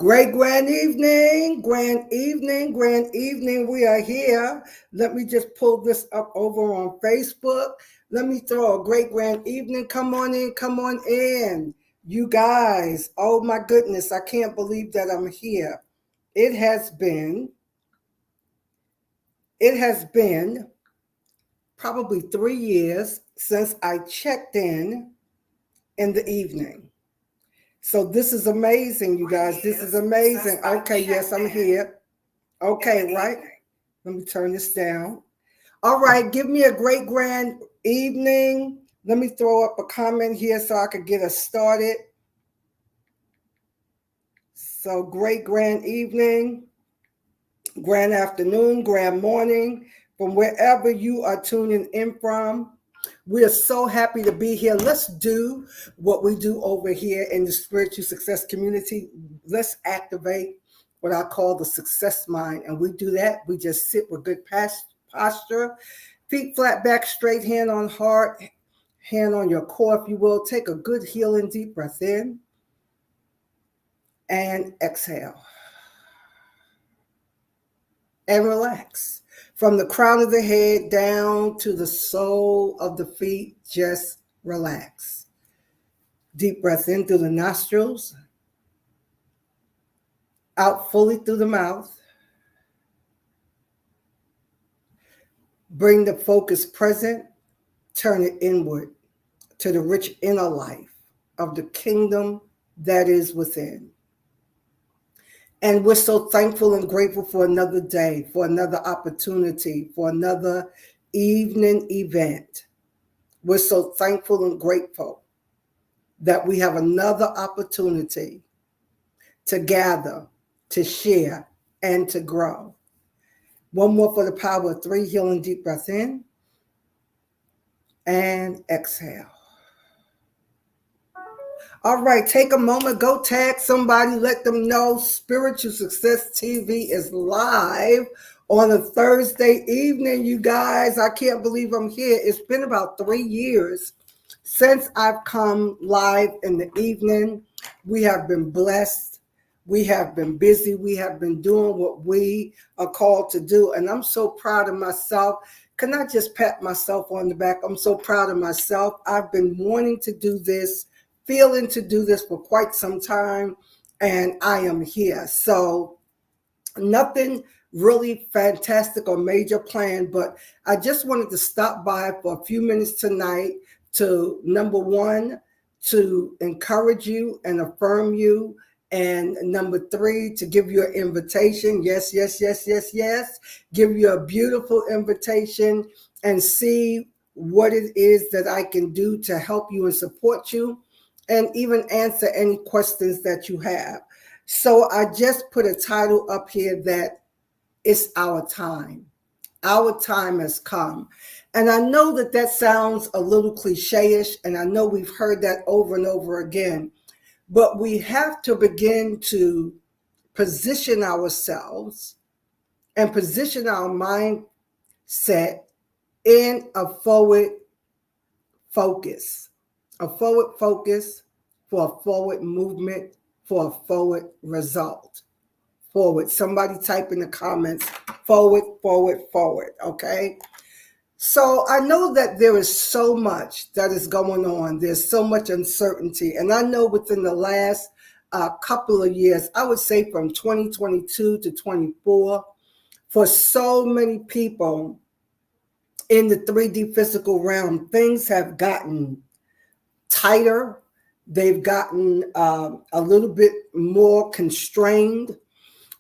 Great grand evening, grand evening. We are here. Let me just pull this up over on Facebook. Let me throw a great grand evening. Come on in, come on in. You guys, oh my goodness, I can't believe that I'm here. It has been, it has been probably 3 years since I checked in the evening. So this is amazing, you guys. This is amazing. Okay, yes, I'm here. Okay, right. Let me turn this down. All right, give me a great grand evening. Let me throw up a comment here so I could get us started. So, great grand evening, grand afternoon, grand morning, from wherever you are tuning in from. We are so happy to be here. Let's do what we do over here in the spiritual success community. Let's activate what I call the success mind. And we do that. We just sit with good posture, feet flat back, straight, hand on heart, hand on your core, if you will. Take a good healing deep breath in and exhale. And relax. From the crown of the head down to the sole of the feet, just relax. Deep breath in through the nostrils, out fully through the mouth. Bring the focus present, turn it inward to the rich inner life of the kingdom that is within. And we're so thankful and grateful for another day, for another opportunity, for another evening event. We're so thankful and grateful that we have another opportunity to gather, to share, and to grow. One more for the power of 3, healing deep breath in and exhale. All right, take a moment, go tag somebody, let them know Spiritual Success TV is live on a Thursday evening, you guys. I can't believe I'm here. It's been about 3 years since I've come live in the evening. We have been blessed. We have been busy. We have been doing what we are called to do. And I'm so proud of myself. Can I just pat myself on the back? I'm so proud of myself. I've been wanting to do this, feeling to do this for quite some time, and I am here. So nothing really fantastic or major plan, but I just wanted to stop by for a few minutes tonight to, number one, to encourage you and affirm you. And number 3, to give you an invitation. Yes, yes, yes, yes, yes. Give you a beautiful invitation and see what it is that I can do to help you and support you, and even answer any questions that you have. So I just put a title up here that it's our time. Our time has come. And I know that that sounds a little cliche-ish, and I know we've heard that over and over again, but we have to begin to position ourselves and position our mindset in a forward focus. A forward focus for a forward movement, for a forward result. Forward. Somebody type in the comments, forward, forward, forward. Okay. So I know that there is so much that is going on. There's so much uncertainty. And I know within the last couple of years, I would say from 2022 to 24, for so many people in the 3D physical realm, things have gotten tighter. They've gotten a little bit more constrained.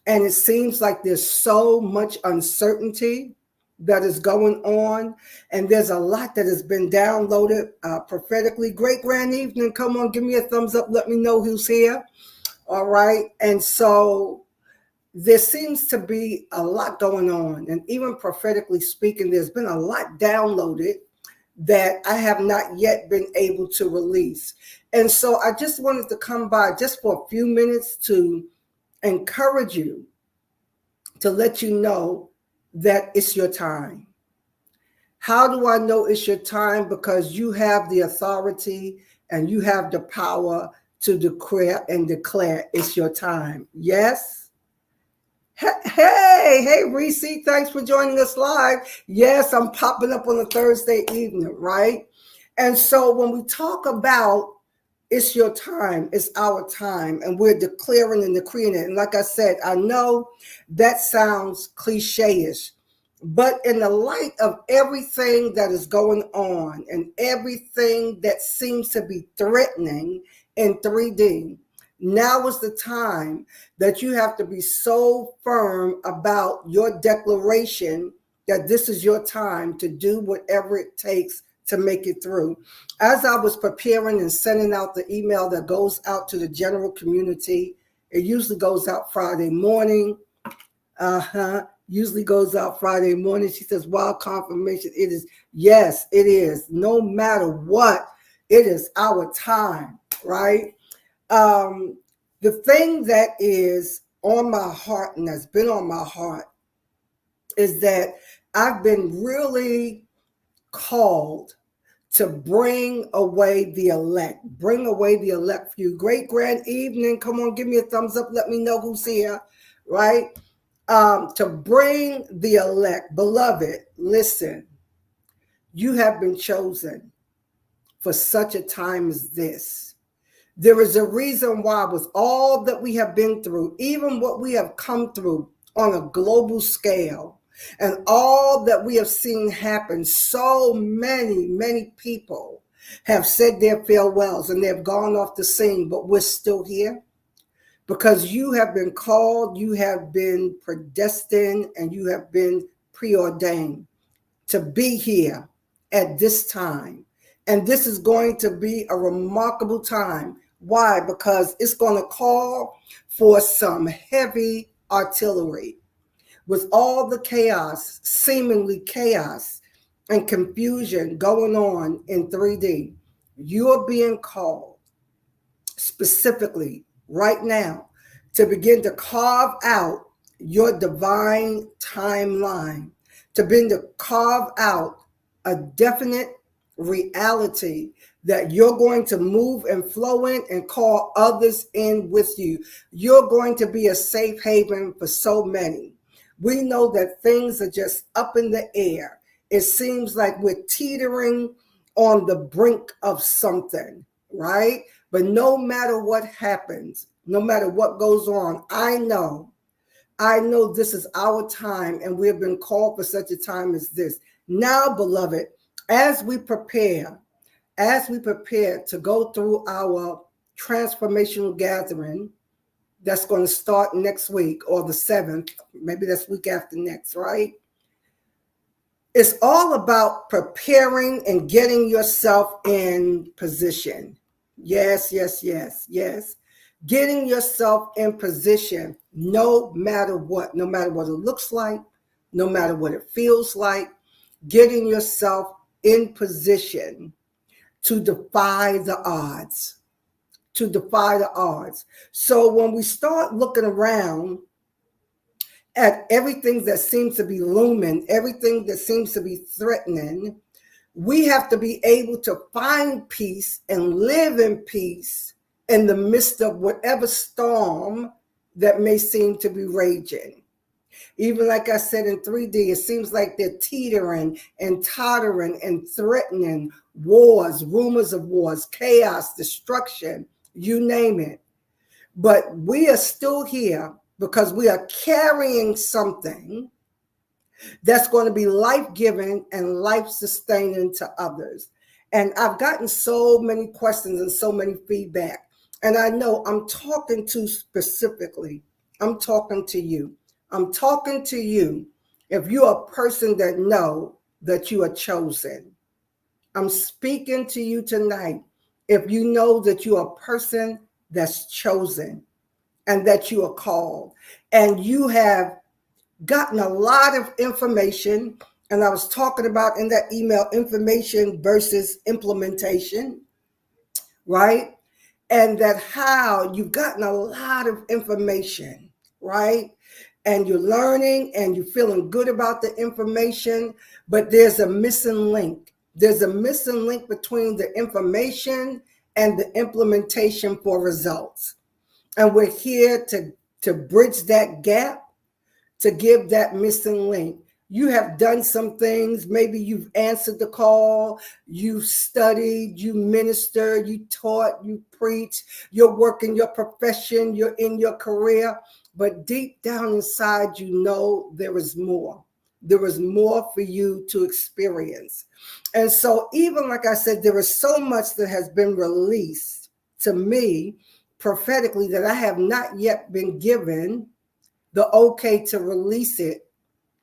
And it seems like there's so much uncertainty that is going on. And there's a lot that has been downloaded prophetically. Great grand evening. Come on, give me a thumbs up. Let me know who's here. All right. And so there seems to be a lot going on. And even prophetically speaking, there's been a lot downloaded that I have not yet been able to release. And so I just wanted to come by just for a few minutes to encourage you, to let you know that it's your time. How do I know it's your time? Because you have the authority and you have the power to declare and declare it's your time. Yes? Hey, Reese, thanks for joining us live. Yes, I'm popping up on a Thursday evening, right? And so when we talk about it's your time, it's our time, and we're declaring and decreeing it. And like I said, I know that sounds cliche-ish, but in the light of everything that is going on and everything that seems to be threatening in 3D, now is the time that you have to be so firm about your declaration that this is your time to do whatever it takes to make it through. As I was preparing and sending out the email that goes out to the general community, it usually goes out Friday morning. Usually goes out Friday morning. She says, wow, confirmation. It is. Yes, it is. No matter what, it is our time, right? The thing that is on my heart and that's been on my heart is that I've been really called to bring away the elect. Bring away the elect for you. Great grand evening. Come on, give me a thumbs up. Let me know who's here, right? To bring the elect. Beloved, listen, you have been chosen for such a time as this. There is a reason why, with all that we have been through, even what we have come through on a global scale, and all that we have seen happen, so many people have said their farewells and they've gone off the scene, but we're still here because you have been called, you have been predestined, and you have been preordained to be here at this time. And this is going to be a remarkable time. Why? Because it's going to call for some heavy artillery. With all the chaos, seemingly chaos and confusion going on in 3D, you're being called specifically right now to begin to carve out your divine timeline, to begin to carve out a definite reality that you're going to move and flow in and call others in with you. You're going to be a safe haven for so many. We know that things are just up in the air. It seems like we're teetering on the brink of something, right? But no matter what happens, no matter what goes on, I know this is our time and we have been called for such a time as this. Now, beloved, as we prepare to go through our transformational gathering, that's going to start next week or the 7th, maybe that's week after next, right? It's all about preparing and getting yourself in position. Yes. Getting yourself in position no matter what it looks like, no matter what it feels like, getting yourself in position to defy the odds. So when we start looking around at everything that seems to be looming, everything that seems to be threatening, we have to be able to find peace and live in peace in the midst of whatever storm that may seem to be raging. Even like I said in 3D, it seems like they're teetering and tottering and threatening wars, rumors of wars, chaos, destruction, you name it. But we are still here because we are carrying something that's going to be life-giving and life-sustaining to others. And I've gotten so many questions and so many feedback. And I know I'm talking to specifically, I'm talking to you. If you're a person that know that you are chosen. I'm speaking to you tonight. If you know that you are a person that's chosen and that you are called and you have gotten a lot of information, and I was talking about in that email, information versus implementation, right? And that how you've gotten a lot of information, right? And you're learning and you're feeling good about the information, but there's a missing link. There's a missing link between the information and the implementation for results. And we're here to bridge that gap, to give that missing link. You have done some things. Maybe you've answered the call, you studied, you ministered, you taught, you preached, you're working your profession, you're in your career. But deep down inside, you know there is more. There is more for you to experience. And so, even like I said, there is so much that has been released to me prophetically that I have not yet been given the okay to release it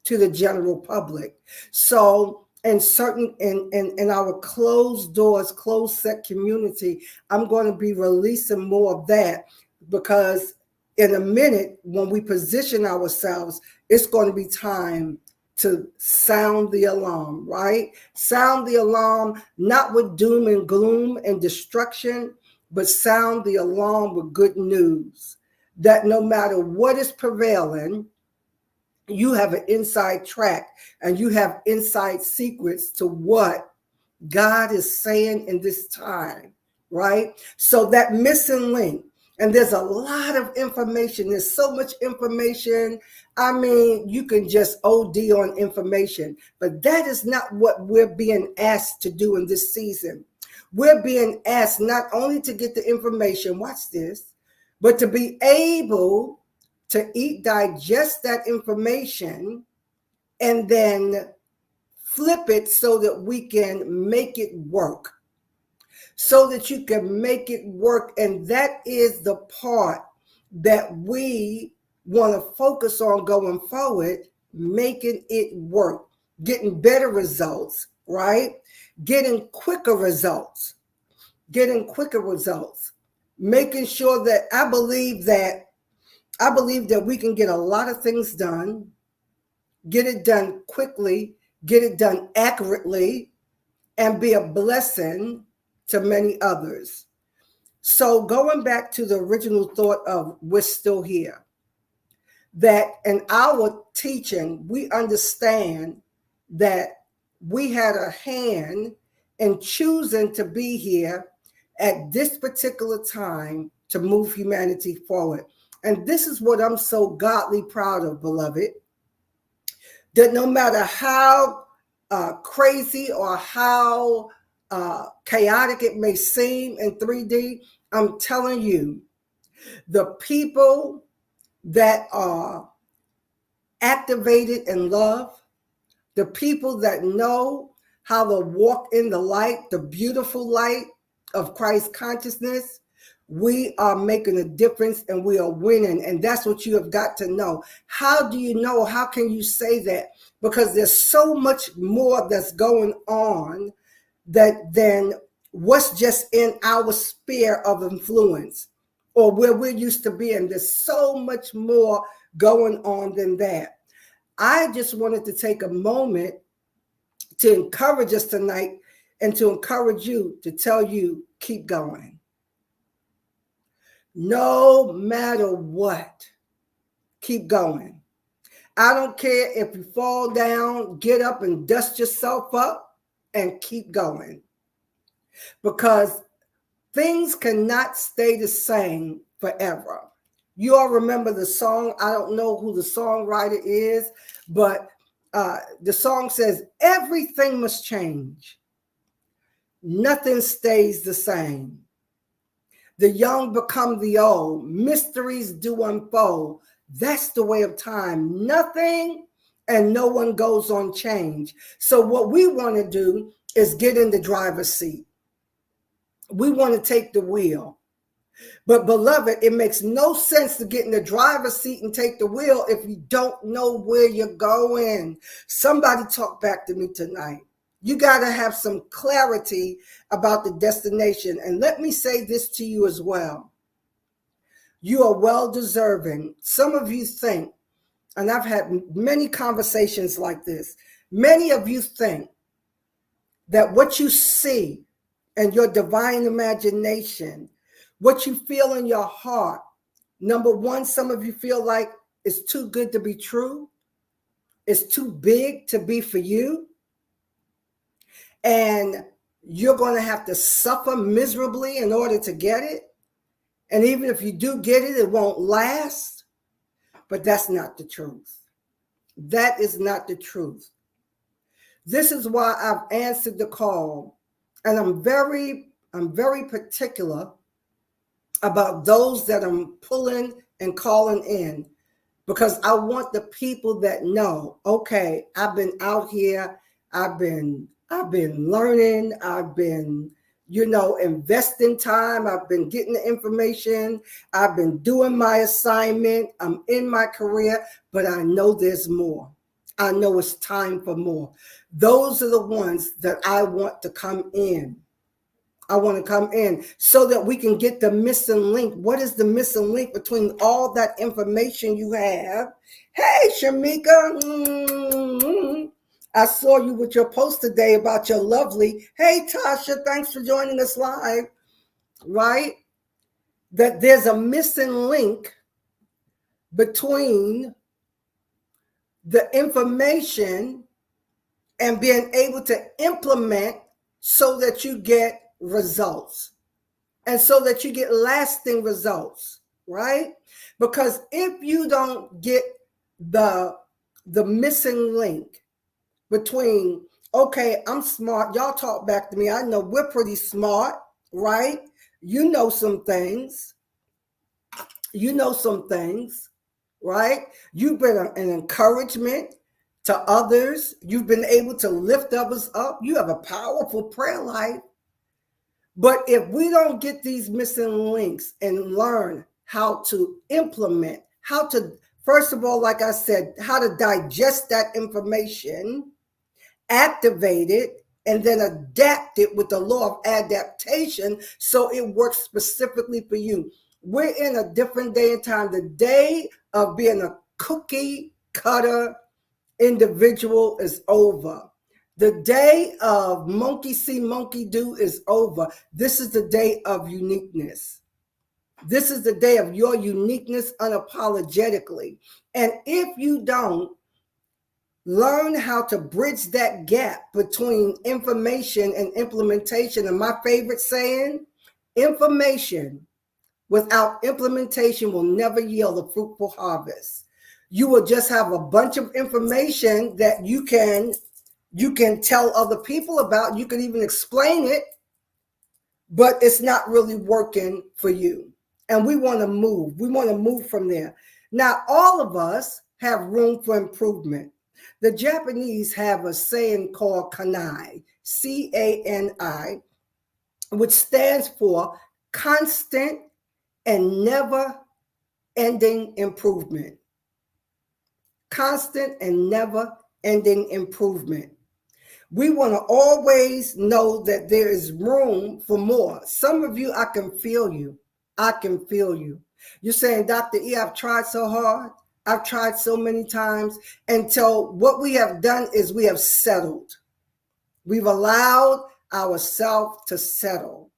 to the general public. So in our closed doors, closed set community, I'm going to be releasing more of that, because in a minute, when we position ourselves, it's going to be time to sound the alarm, right? Sound the alarm, not with doom and gloom and destruction, but sound the alarm with good news, that no matter what is prevailing, you have an inside track and you have inside secrets to what God is saying in this time, right? So that missing link, and there's a lot of information. There's so much information. I mean, you can just OD on information, but that is not what we're being asked to do in this season. We're being asked not only to get the information, watch this, but to be able to digest that information and then flip it so that we can make it work. So that you can make it work. And that is the part that we want to focus on going forward, making it work, getting better results, right? Getting quicker results, making sure that I believe that we can get a lot of things done, get it done quickly, get it done accurately, and be a blessing to many others. So going back to the original thought of we're still here, that in our teaching, we understand that we had a hand in choosing to be here at this particular time to move humanity forward. And this is what I'm so godly proud of, beloved, that no matter how crazy or how chaotic it may seem in 3D, I'm telling you, the people that are activated in love, the people that know how to walk in the light, the beautiful light of Christ consciousness, we are making a difference and we are winning. And that's what you have got to know. How do you know? How can you say that? Because there's so much more that's going on than what's just in our sphere of influence or where we're used to being. There's so much more going on than that. I just wanted to take a moment to encourage us tonight and to encourage you, to tell you, keep going. No matter what, keep going. I don't care if you fall down, get up and dust yourself up and keep going. Because things cannot stay the same forever. You all remember the song. I don't know who the songwriter is, but the song says, everything must change. Nothing stays the same. The young become the old. Mysteries do unfold. That's the way of time. Nothing and no one goes on change. So what we want to do is get in the driver's seat. We want to take the wheel. But beloved, it makes no sense to get in the driver's seat and take the wheel if you don't know where you're going. Somebody talk back to me tonight. You got to have some clarity about the destination. And let me say this to you as well. You are well deserving. Some of you think, and I've had many conversations like this, many of you think that what you see and your divine imagination, what you feel in your heart, number one, some of you feel like it's too good to be true. It's too big to be for you. And you're going to have to suffer miserably in order to get it. And even if you do get it, it won't last. But that's not the truth. That is not the truth. This is why I've answered the call. And I'm very particular about those that I'm pulling and calling in, because I want the people that know, okay, I've been out here, I've been learning, I've been, investing time, I've been getting the information, I've been doing my assignment, I'm in my career, but I know there's more. I know it's time for more. Those are the ones that I want to come in. I want to come in so that we can get the missing link. What is the missing link between all that information you have? Hey, Shamika. I saw you with your post today about your lovely. Hey, Tasha, thanks for joining us live. Right? That there's a missing link between the information and being able to implement so that you get results and so that you get lasting results, right? Because if you don't get the missing link between, okay, I'm smart, y'all talk back to me, I know we're pretty smart, right? You know some things, right? You've been an encouragement to others. You've been able to lift others up. You have a powerful prayer life. But if we don't get these missing links and learn how to implement, how to, first of all, like I said, how to digest that information, activate it, and then adapt it with the law of adaptation so it works specifically for you. We're in a different day and time. The day of being a cookie cutter individual is over. The day of monkey see, monkey do is over. This is the day of uniqueness. This is the day of your uniqueness unapologetically. And if you don't learn how to bridge that gap between information and implementation, and my favorite saying, information without implementation will never yield a fruitful harvest. You will just have a bunch of information that you can tell other people about. You can even explain it, but it's not really working for you. And we want to move. We want to move from there. Now, all of us have room for improvement. The Japanese have a saying called kanai, C-A-N-I, which stands for constant and never-ending improvement. Constant and never-ending improvement. We want to always know that there is room for more. Some of you, I can feel you. I can feel you. You're saying, Dr. E, I've tried so hard. I've tried so many times until what we have done is we have settled. We've allowed ourselves to settle.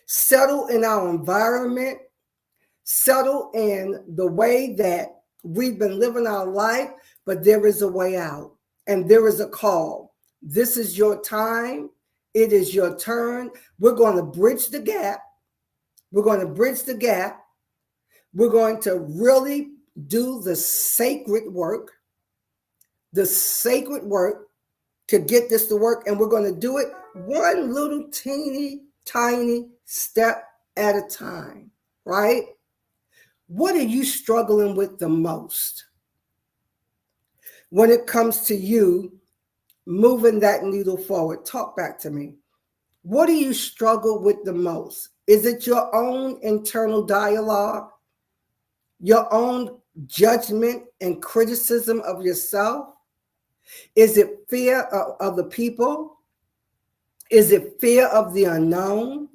Settle in our environment. Settle in the way that we've been living our life, but there is a way out and there is a call. This is your time. It is your turn. We're going to bridge the gap. We're going to bridge the gap. We're going to really do the sacred work to get this to work. And we're going to do it one little teeny tiny step at a time, right? What are you struggling with the most when it comes to you moving that needle forward? Talk back to me. What do you struggle with the most? Is it your own internal dialogue, your own judgment and criticism of yourself? Is it fear of other people? Is it fear of the unknown?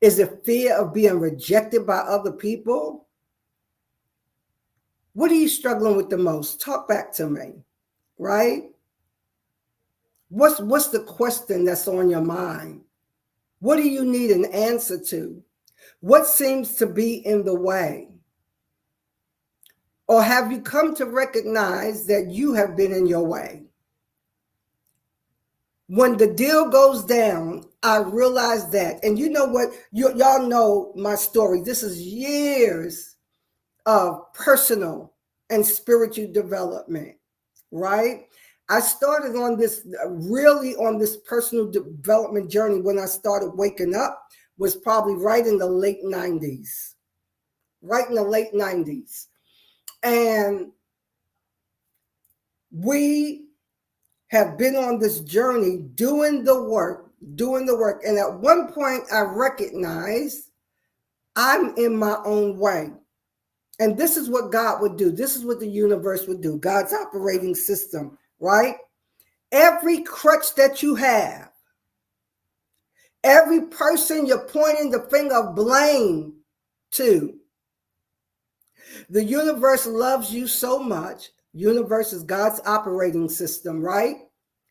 Is it fear of being rejected by other people? What are you struggling with the most? Talk back to me, right? What's the question that's on your mind? What do you need an answer to? What seems to be in the way? Or have you come to recognize that you have been in your way? When the deal goes down, I realize that. And you know what? Y'all know my story. This is years of personal and spiritual development, right? I started on this personal development journey when I started waking up, was probably right in the late 90s. Right in the late 90s. And we have been on this journey doing the work. And at one point, I recognized I'm in my own way. And this is what God would do. This is what the universe would do. God's operating system, right? Every crutch that you have, every person you're pointing the finger of blame to, the universe loves you so much. Universe is God's operating system, right?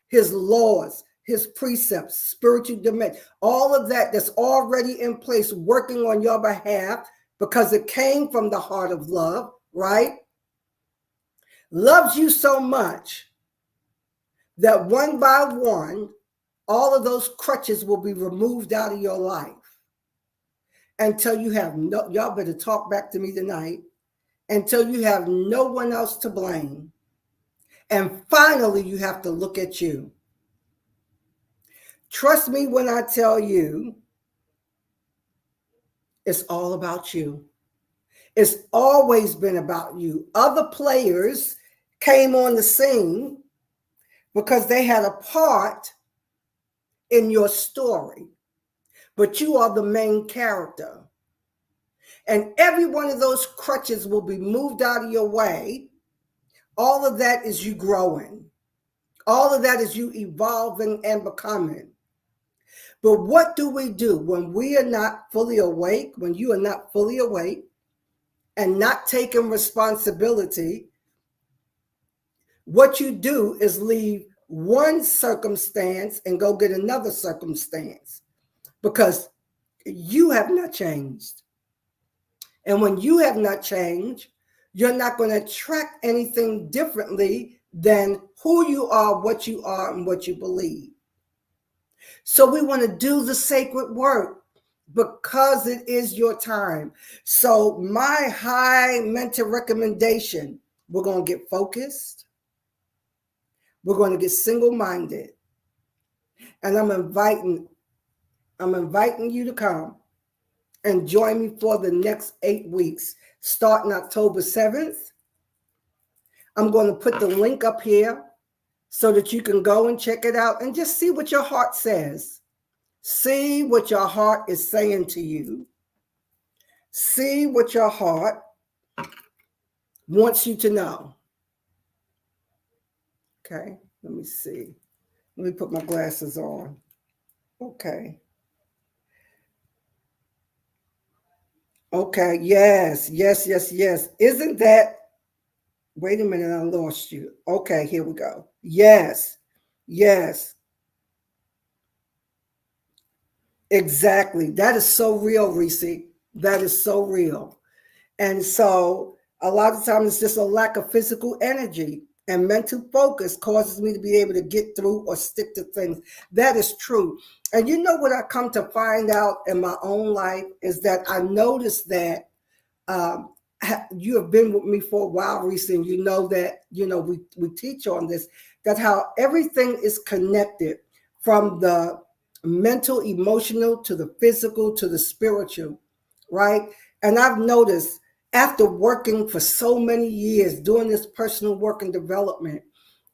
His laws, his precepts, spiritual dimension, all of that that's already in place working on your behalf because it came from the heart of love, right? Loves you so much that one by one, all of those crutches will be removed out of your life until you have y'all better talk back to me tonight, until you have no one else to blame. And finally, you have to look at you. Trust me when I tell you, it's all about you. It's always been about you. Other players came on the scene because they had a part in your story, but you are the main character. And every one of those crutches will be moved out of your way. All of that is you growing. All of that is you evolving and becoming. But what do we do when we are not fully awake, when you are not fully awake and not taking responsibility? What you do is leave one circumstance and go get another circumstance because you have not changed. And when you have not changed, you're not going to attract anything differently than who you are, and what you believe. So we want to do the sacred work because it is your time. So my high mental recommendation, we're going to get focused. We're going to get single-minded. And I'm inviting you to come and join me for the next 8 weeks, starting October 7th. I'm going to put the link up here so that you can go and check it out and just see what your heart says. See what your heart is saying to you. See what your heart wants you to know. Okay, let me see. Let me put my glasses on. Okay. Okay, yes. Isn't that, wait a minute, I lost you. Okay, here we go. Yes. Exactly. That is so real, Reese. That is so real. And so a lot of times it's just a lack of physical energy, and mental focus causes me to be able to get through or stick to things. That is true. And you know what I come to find out in my own life is that I noticed that you have been with me for a while, Reese, and you know that, we teach on this, that how everything is connected from the mental, emotional, to the physical, to the spiritual, right? And I've noticed after working for so many years doing this personal work and development,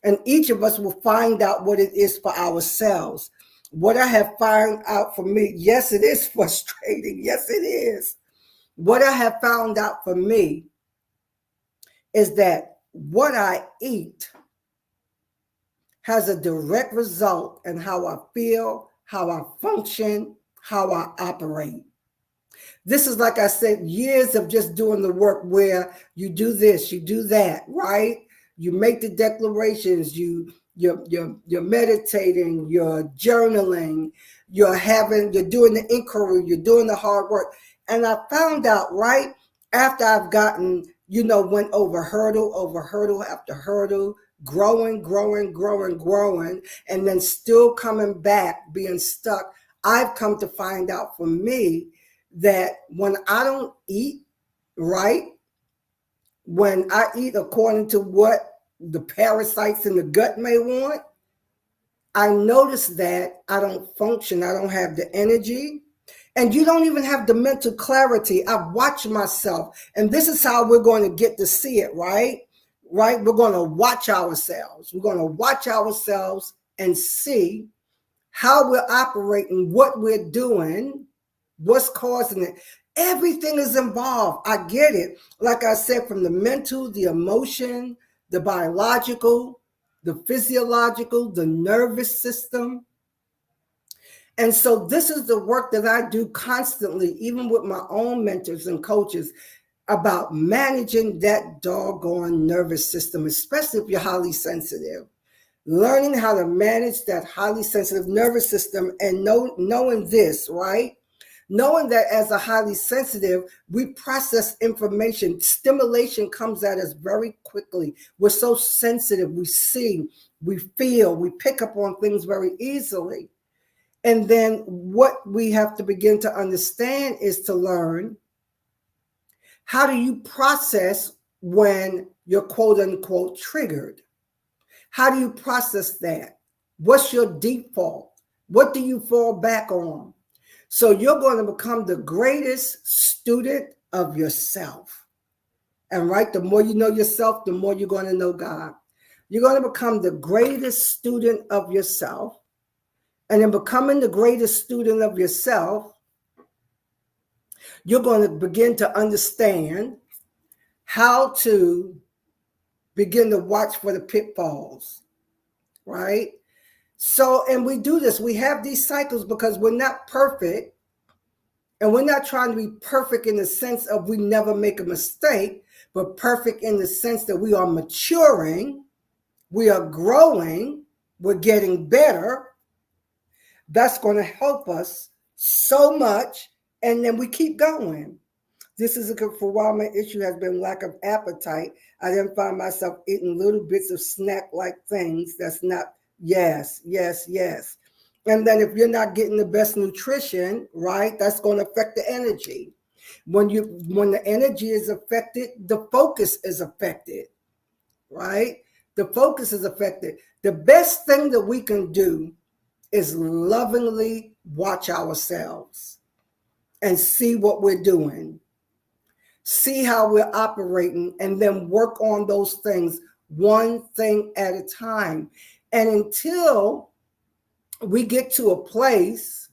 and each of us will find out what it is for ourselves. What I have found out for me, yes, it is frustrating. Yes, it is. What I have found out for me is that what I eat has a direct result in how I feel, how I function, how I operate. This is, like I said, years of just doing the work where you do this, you do that, right? You make the declarations, you're meditating, you're journaling, you're doing the inquiry, you're doing the hard work. And I found out right after I've gotten, went over hurdle after hurdle, growing, growing, growing, growing, and then still coming back, being stuck. I've come to find out for me that when I don't eat right, when I eat according to what the parasites in the gut may want, I notice that I don't function. I don't have the energy. And you don't even have the mental clarity. I watch myself. And this is how we're going to get to see it, right? Right? We're going to watch ourselves. We're going to watch ourselves and see how we're operating, what we're doing, what's causing it. Everything is involved. I get it. Like I said, from the mental, the emotion, the biological, the physiological, the nervous system. And so this is the work that I do constantly, even with my own mentors and coaches, about managing that doggone nervous system, especially if you're highly sensitive. Learning how to manage that highly sensitive nervous system and knowing this, right? Knowing that as a highly sensitive, we process information. Stimulation comes at us very quickly. We're so sensitive. We see, we feel, we pick up on things very easily. And then what we have to begin to understand is to learn, how do you process when you're quote unquote triggered? How do you process that? What's your default? What do you fall back on? So you're going to become the greatest student of yourself. And right, the more you know yourself, the more you're going to know God. You're going to become the greatest student of yourself. And in becoming the greatest student of yourself, you're going to begin to understand how to begin to watch for the pitfalls, right? So, and we do this, we have these cycles because we're not perfect. And we're not trying to be perfect in the sense of we never make a mistake, but perfect in the sense that we are maturing, we are growing, we're getting better. That's going to help us so much. And then we keep going. This is for a while, my issue has been lack of appetite. I then find myself eating little bits of snack-like things. That's not, yes, yes, yes. And then if you're not getting the best nutrition, right, that's going to affect the energy. When the energy is affected, the focus is affected, right? The focus is affected. The best thing that we can do is lovingly watch ourselves and see what we're doing, see how we're operating, and then work on those things one thing at a time. And until we get to a place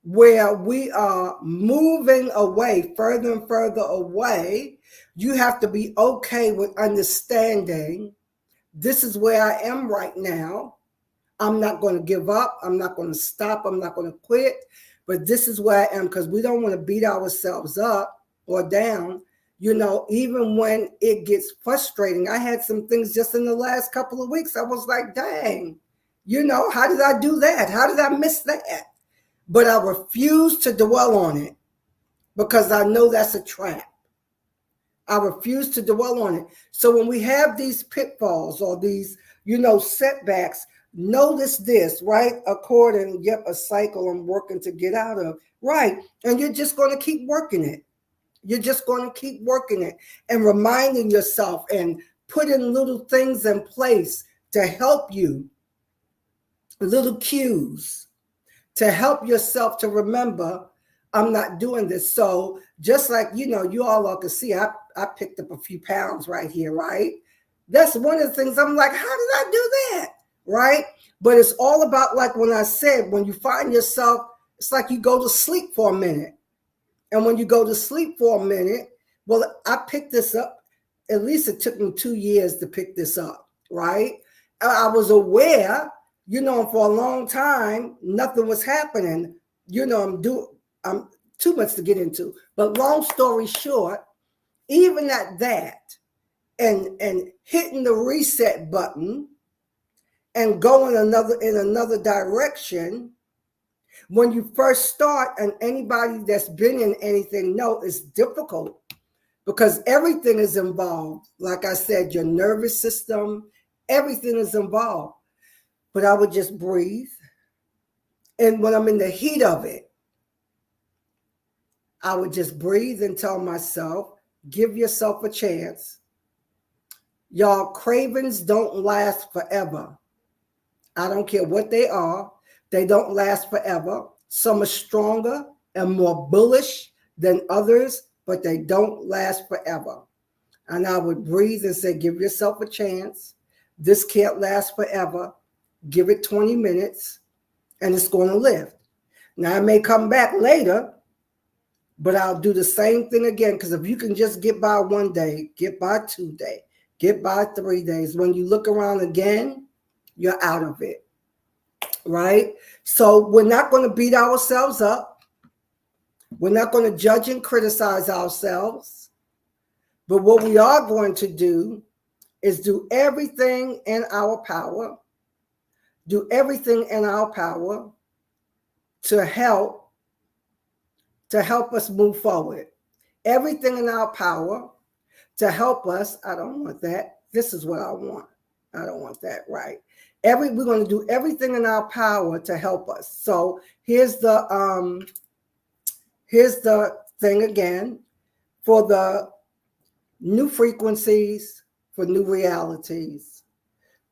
where we are moving away, further and further away, you have to be okay with understanding this is where I am right now. I'm not going to give up. I'm not going to stop. I'm not going to quit. But this is where I am, because we don't want to beat ourselves up or down, you know, even when it gets frustrating. I had some things just in the last couple of weeks. I was like, dang, you know, how did I do that? How did I miss that? But I refuse to dwell on it because I know that's a trap. I refuse to dwell on it. So when we have these pitfalls or these, you know, setbacks, notice this, right? According, yep, a cycle I'm working to get out of, right? And you're just going to keep working it. You're just going to keep working it and reminding yourself and putting little things in place to help you, little cues to help yourself to remember, I'm not doing this. So just like, you know, you all can see, I picked up a few pounds right here, right? That's one of the things I'm like, how did I do that? Right? But it's all about, like when I said, when you find yourself, it's like you go to sleep for a minute. And when you go to sleep for a minute, well, I picked this up. At least it took me 2 years to pick this up, right? I was aware, you know, for a long time, nothing was happening. You know, I'm too much to get into. But long story short, even at that, and hitting the reset button and going in another direction, when you first start, and anybody that's been in anything know it's difficult. because everything is involved. Like I said, your nervous system, everything is involved. But I would just breathe. And when I'm in the heat of it, I would just breathe and tell myself, give yourself a chance. Y'all, cravings don't last forever. I don't care what they are. They don't last forever. Some are stronger and more bullish than others, but they don't last forever. And I would breathe and say, give yourself a chance. This can't last forever. Give it 20 minutes and it's going to lift. Now, I may come back later, but I'll do the same thing again, because if you can just get by one day, get by 2 days, get by 3 days, when you look around again, you're out of it, right? So we're not going to beat ourselves up. We're not going to judge and criticize ourselves. But what we are going to do is do everything in our power, do everything in our power to help us move forward. Everything in our power to help us. I don't want that. This is what I want. I don't want that, right? We're going to do everything in our power to help us. So here's the thing again. For the new frequencies, for new realities.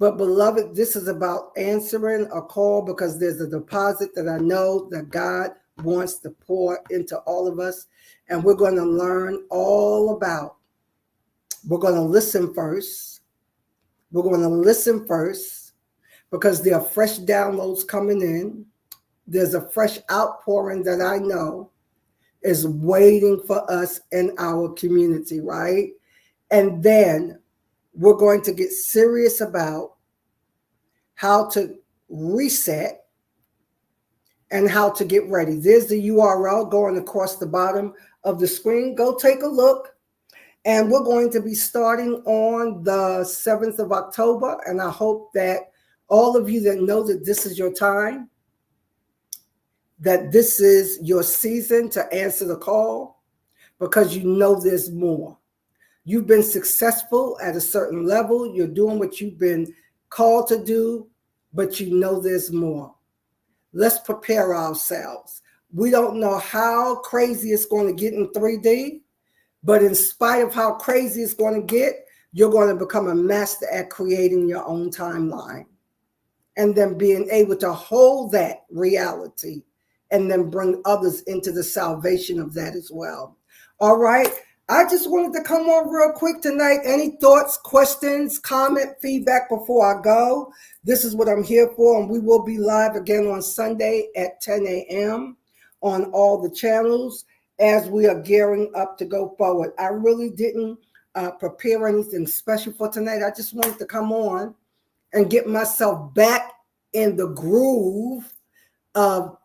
But beloved, this is about answering a call, because there's a deposit that I know that God wants to pour into all of us. And we're going to learn all about. We're going to listen first. We're going to listen first, because there are fresh downloads coming in. There's a fresh outpouring that I know is waiting for us in our community, right? And then we're going to get serious about how to reset and how to get ready. There's the URL going across the bottom of the screen. Go take a look. And we're going to be starting on the 7th of October. And I hope that all of you that know that this is your time, that this is your season to answer the call, because you know there's more. You've been successful at a certain level. You're doing what you've been called to do, but you know there's more. Let's prepare ourselves. We don't know how crazy it's going to get in 3D, but in spite of how crazy it's going to get, you're going to become a master at creating your own timeline, and then being able to hold that reality and then bring others into the salvation of that as well. All right. I just wanted to come on real quick tonight. Any thoughts, questions, comment, feedback before I go? This is what I'm here for, and we will be live again on Sunday at 10 a.m. on all the channels as we are gearing up to go forward. I really didn't prepare anything special for tonight. I just wanted to come on and get myself back in the groove of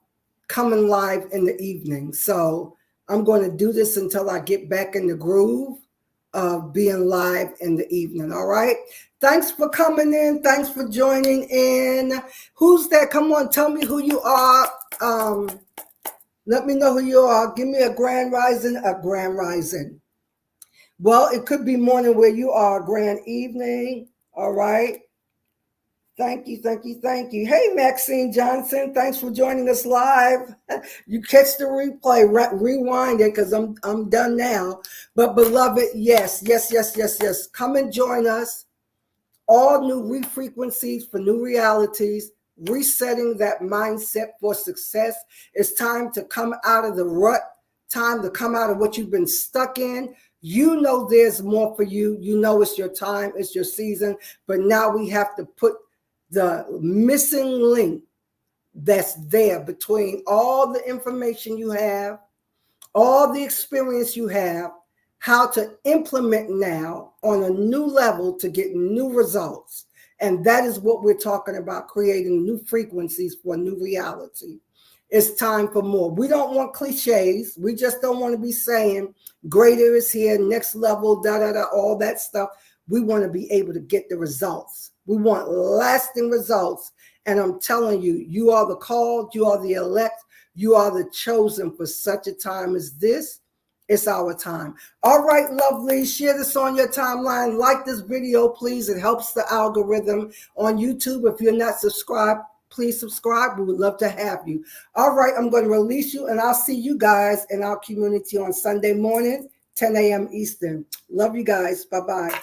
coming live in the evening. So I'm going to do this until I get back in the groove of being live in the evening. All right. Thanks for coming in. Thanks for joining in. Who's that? Come on, tell me who you are. Let me know who you are. Give me a grand rising, a grand rising. Well, it could be morning where you are, grand evening. All right. Thank you, thank you, thank you. Hey, Maxine Johnson, thanks for joining us live. You catch the replay, rewind it, because I'm done now. But beloved, yes. Come and join us. All new refrequencies for new realities, resetting that mindset for success. It's time to come out of the rut, time to come out of what you've been stuck in. You know there's more for you. You know it's your time, it's your season. But now we have to put the missing link that's there between all the information you have, all the experience you have, how to implement now on a new level to get new results. And that is what we're talking about, creating new frequencies for a new reality. It's time for more. We don't want cliches. We just don't want to be saying greater is here, next level, all that stuff. We want to be able to get the results. We want lasting results. And I'm telling you, you are the called, you are the elect, you are the chosen for such a time as this. It's our time. All right, lovely. Share this on your timeline. Like this video, please. It helps the algorithm on YouTube. If you're not subscribed, please subscribe. We would love to have you. All right, I'm going to release you, and I'll see you guys in our community on Sunday morning, 10 a.m. Eastern. Love you guys. Bye-bye.